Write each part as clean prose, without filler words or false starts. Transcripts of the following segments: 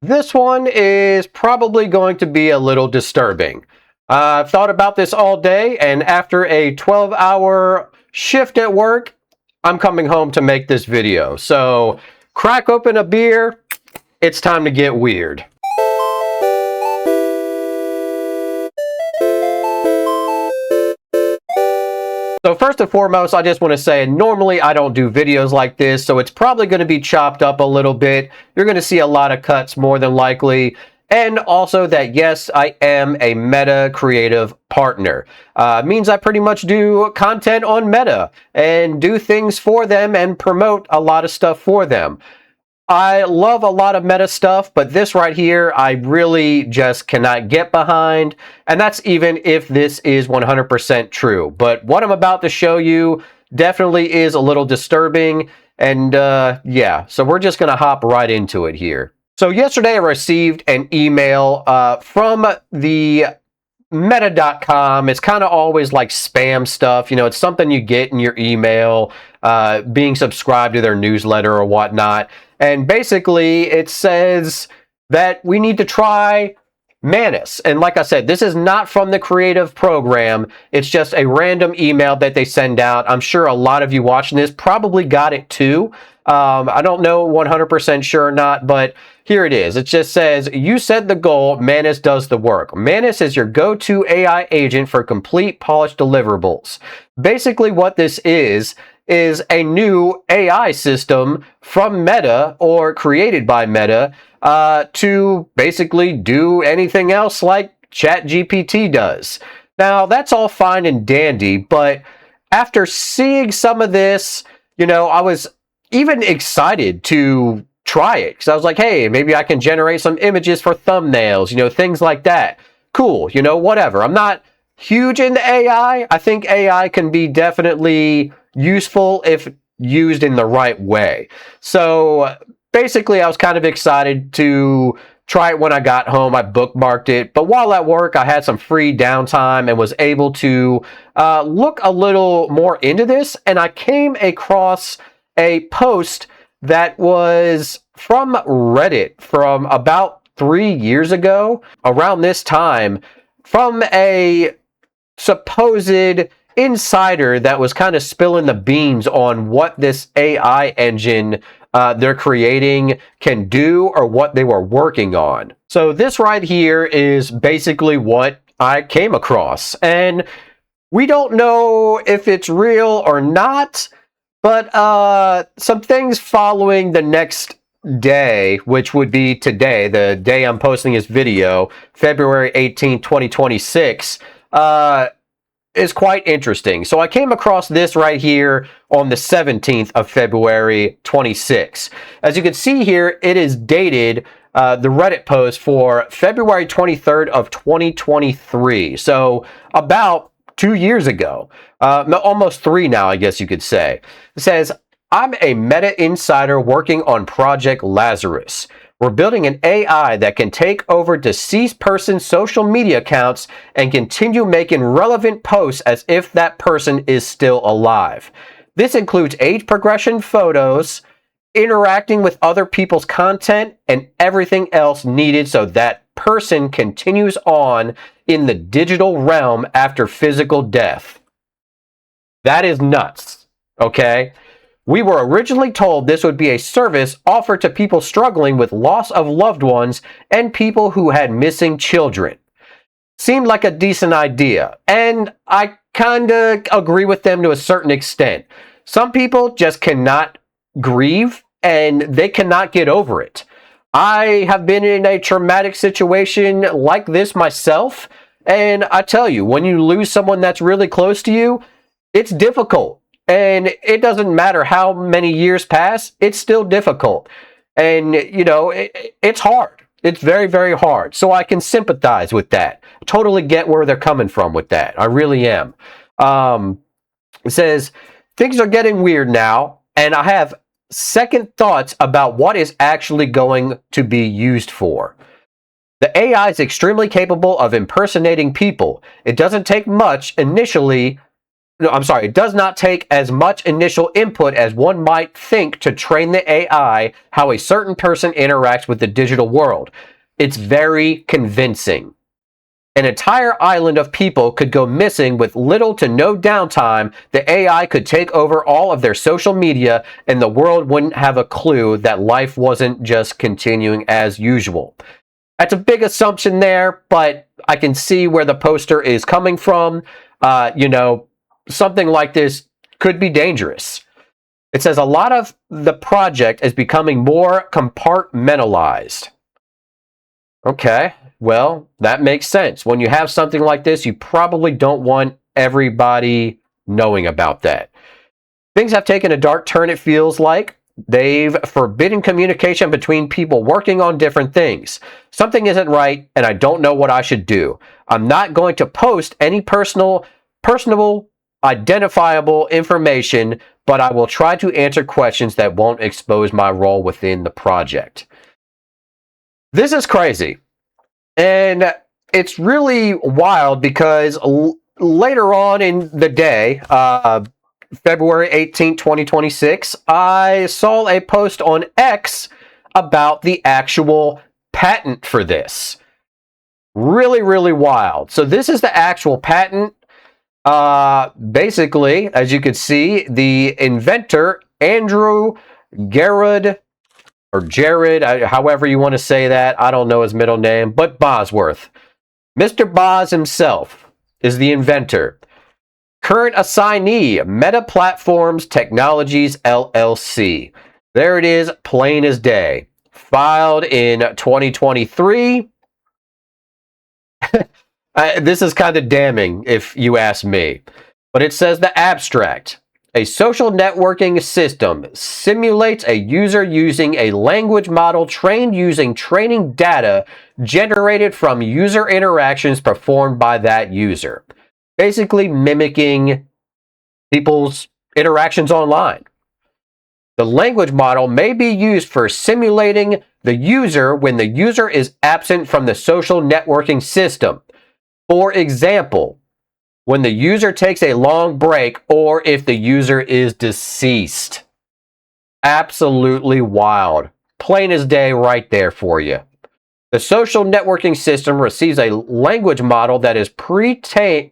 This one is probably going to be a little disturbing. I've thought about this all day, and after a 12-hour shift at work, I'm coming home to make this video. So, crack open a beer, it's time to get weird. So first and foremost, I just want to say, normally I don't do videos like this, so it's probably going to be chopped up a little bit. You're going to see a lot of cuts more than likely. And also that, yes, I am a Meta creative partner. Means I pretty much do content on Meta and do things for them and promote a lot of stuff for them. I love a lot of Meta stuff, but this right here, I really just cannot get behind. And that's even if this is 100% true. But what I'm about to show you definitely is a little disturbing. And yeah, so we're just going to hop right into it here. So yesterday I received an email from the meta.com. It's kind of always like spam stuff. You know, it's something you get in your email, being subscribed to their newsletter or whatnot. And basically, it says that we need to try Manus. And like I said, this is not from the creative program. It's just a random email that they send out. I'm sure a lot of you watching this probably got it too. I don't know 100% sure or not, but here it is. It just says, you set the goal, Manus does the work. Manus is your go-to AI agent for complete polished deliverables. Basically what this is a new AI system from Meta or created by Meta to basically do anything else like ChatGPT does. Now, that's all fine and dandy, but after seeing some of this, you know, I was even excited to try it because I was like, hey, maybe I can generate some images for thumbnails, you know, things like that. Cool, you know, whatever. I'm not huge into AI. I think AI can be definitely useful if used in the right way. So basically, I was kind of excited to try it when I got home. I bookmarked it. But while at work, I had some free downtime and was able to look a little more into this. And I came across a post that was from Reddit from about 3 years ago, around this time, from a supposed insider that was kind of spilling the beans on what this AI engine they're creating can do or what they were working on. So this right here is basically what I came across. And we don't know if it's real or not, but some things following the next day, which would be today, the day I'm posting this video, February 18, 2026, is quite interesting. So I came across this right here on the 17th of February 26. As you can see here, it is dated, the Reddit post for February 23rd of 2023. So about 2 years ago, almost 3 now, I guess you could say. It says, I'm a Meta insider working on Project Lazarus. We're building an AI that can take over deceased person's social media accounts and continue making relevant posts as if that person is still alive. This includes age progression photos, interacting with other people's content, and everything else needed so that person continues on in the digital realm after physical death. That is nuts, okay? We were originally told this would be a service offered to people struggling with loss of loved ones and people who had missing children. Seemed like a decent idea, and I kinda agree with them to a certain extent. Some people just cannot grieve, and they cannot get over it. I have been in a traumatic situation like this myself, and I tell you, when you lose someone that's really close to you, it's difficult. And it doesn't matter how many years pass, it's still difficult. And, you know, it's hard. It's very, very hard. So I can sympathize with that. Totally get where they're coming from with that. I really am. It says, things are getting weird now, and I have second thoughts about what is actually going to be used for. The AI is extremely capable of impersonating people. It doesn't take much initially no, I'm sorry, it does not take as much initial input as one might think to train the AI how a certain person interacts with the digital world. It's very convincing. An entire island of people could go missing with little to no downtime. The AI could take over all of their social media, and the world wouldn't have a clue that life wasn't just continuing as usual. That's a big assumption there, but I can see where the poster is coming from. Something like this could be dangerous. It says a lot of the project is becoming more compartmentalized. Okay, well, that makes sense. When you have something like this, you probably don't want everybody knowing about that. Things have taken a dark turn, it feels like. They've forbidden communication between people working on different things. Something isn't right, and I don't know what I should do. I'm not going to post any personal, identifiable information, but I will try to answer questions that won't expose my role within the project. This is crazy. And it's really wild because later on in the day, February 18th, 2026, I saw a post on X about the actual patent for this. Really, really wild. So this is the actual patent. Basically, as you can see, the inventor, Andrew Garrod, or Jared, however you want to say that. I don't know his middle name, but Bosworth. Mr. Boz himself is the inventor. Current assignee, Meta Platforms Technologies LLC. There it is, plain as day. Filed in 2023. This is kind of damning, if you ask me. But it says the abstract. A social networking system simulates a user using a language model trained using training data generated from user interactions performed by that user. Basically mimicking people's interactions online. The language model may be used for simulating the user when the user is absent from the social networking system. For example, when the user takes a long break or if the user is deceased. Absolutely wild. Plain as day right there for you. The social networking system receives a language model that is pre-trained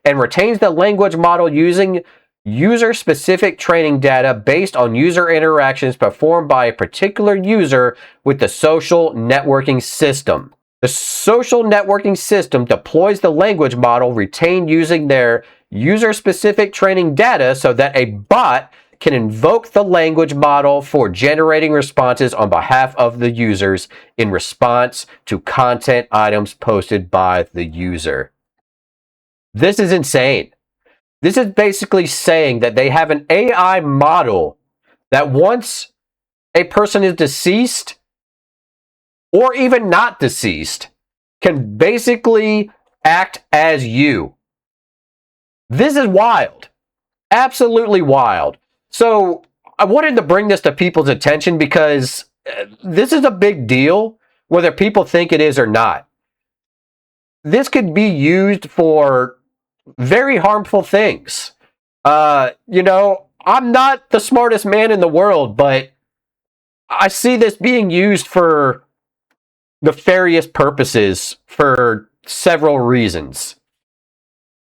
and retains the language model using user-specific training data based on user interactions performed by a particular user with the social networking system. The social networking system deploys the language model retained using their user-specific training data so that a bot can invoke the language model for generating responses on behalf of the users in response to content items posted by the user. This is insane. This is basically saying that they have an AI model that once a person is deceased, or even not deceased, can basically act as you. This is wild. Absolutely wild. So I wanted to bring this to people's attention because this is a big deal, whether people think it is or not. This could be used for very harmful things. I'm not the smartest man in the world, but I see this being used for nefarious purposes for several reasons.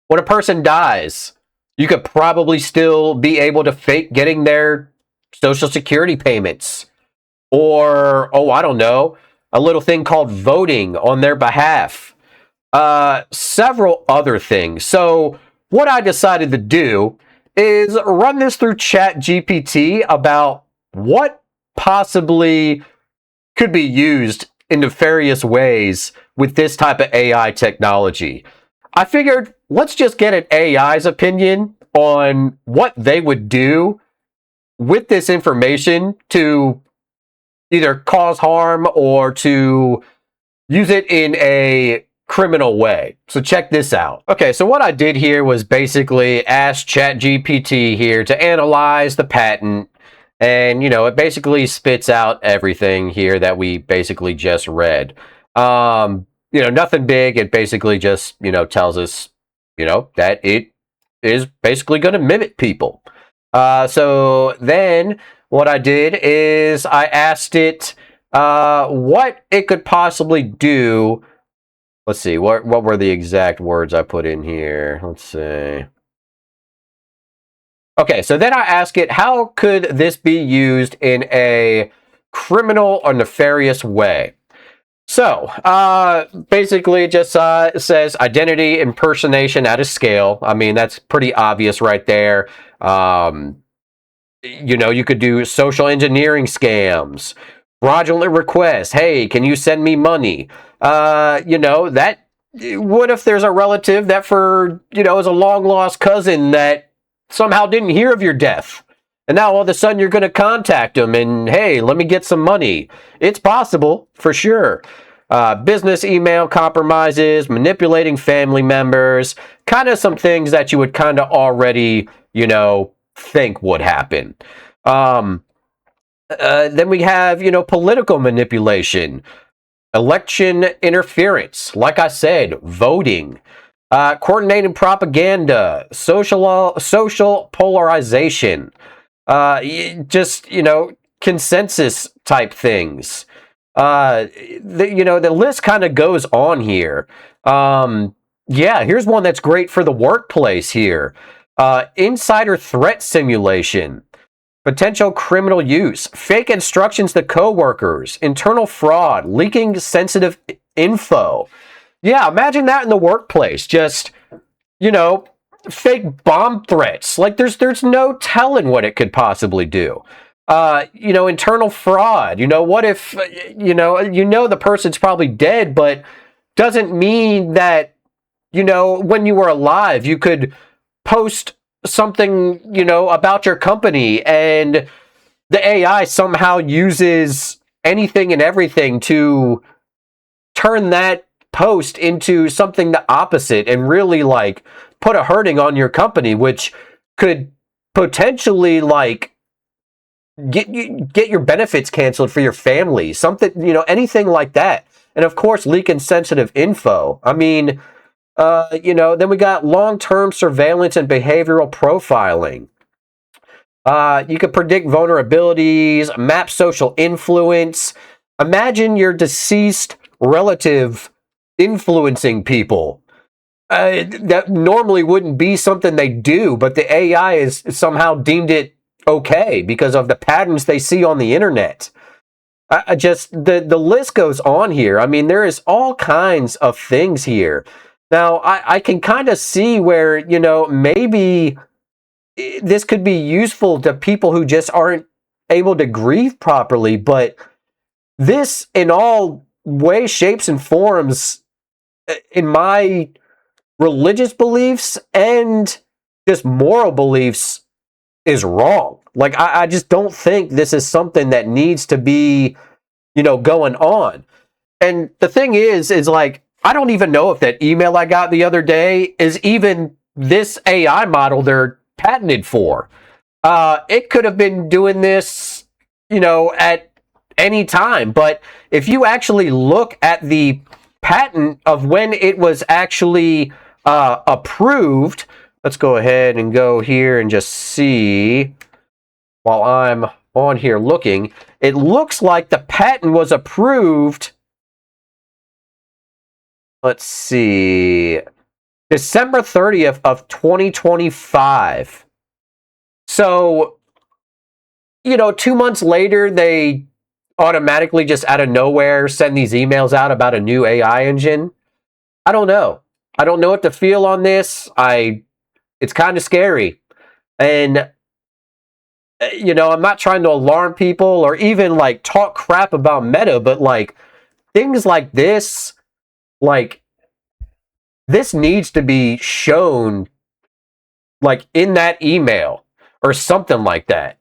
When a person dies, you could probably still be able to fake getting their Social Security payments. Or, I don't know, a little thing called voting on their behalf. Several other things. So, what I decided to do is run this through ChatGPT about what possibly could be used in nefarious ways with this type of AI technology. I figured let's just get an AI's opinion on what they would do with this information to either cause harm or to use it in a criminal way. So check this out. Okay, so what I did here was basically ask ChatGPT here to analyze the patent. And, it basically spits out everything here that we basically just read. Nothing big. It basically just, tells us that it is basically going to mimic people. So then what I did is I asked it what it could possibly do. Let's see, what were the exact words I put in here? Let's see. Okay, so then I ask it, how could this be used in a criminal or nefarious way? So, basically, it just says identity impersonation at a scale. I mean, that's pretty obvious right there. You could do social engineering scams, fraudulent requests. Hey, can you send me money? That. What if there's a relative that is a long lost cousin that somehow didn't hear of your death? And now all of a sudden you're going to contact them and, hey, let me get some money. It's possible, for sure. Business email compromises, manipulating family members, kind of some things that you would kind of already, think would happen. Then we have, political manipulation, election interference, like I said, voting, coordinating propaganda, social polarization, consensus type things. The list kind of goes on here. Here's one that's great for the workplace here. Insider threat simulation, potential criminal use, fake instructions to coworkers, internal fraud, leaking sensitive info. Yeah, imagine that in the workplace. Just, fake bomb threats. Like there's no telling what it could possibly do. Internal fraud. What if the person's probably dead, but doesn't mean that when you were alive you could post something about your company and the AI somehow uses anything and everything to turn that post into something the opposite and really like put a hurting on your company, which could potentially like get your benefits canceled for your family, something, anything like that. And of course, leaking sensitive info. I mean, then we got long-term surveillance and behavioral profiling. You could predict vulnerabilities, map social influence. Imagine your deceased relative influencing people. That normally wouldn't be something they do, but the AI is somehow deemed it okay because of the patterns they see on the internet. The list goes on here. I mean, there is all kinds of things here. Now, I can kind of see where, maybe this could be useful to people who just aren't able to grieve properly, but this, in all ways, shapes, and forms, in my religious beliefs and just moral beliefs, is wrong. Like, I just don't think this is something that needs to be, going on. And the thing is like, I don't even know if that email I got the other day is even this AI model they're patented for. It could have been doing this, at any time. But if you actually look at the patent of when it was actually approved, let's go ahead and go here and just see while I'm on here looking. It looks like the patent was approved. Let's see. December 30th of 2025. So, 2 months later, they automatically just out of nowhere send these emails out about a new AI engine. I don't know. I don't know what to feel on this. It's kind of scary. And, I'm not trying to alarm people or even like talk crap about Meta, but like things like this, like, this needs to be shown like in that email or something like that.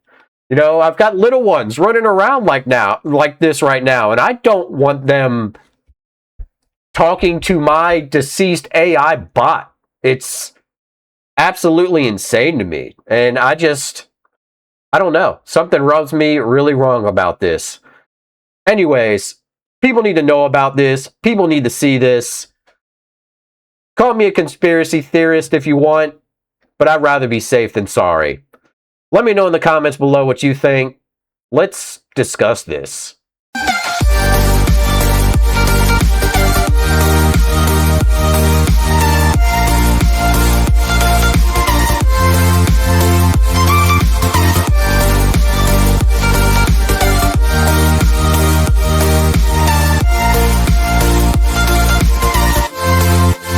I've got little ones running around like this right now, and I don't want them talking to my deceased AI bot. It's absolutely insane to me. And I don't know. Something rubs me really wrong about this. Anyways, people need to know about this. People need to see this. Call me a conspiracy theorist if you want, but I'd rather be safe than sorry. Let me know in the comments below what you think. Let's discuss this.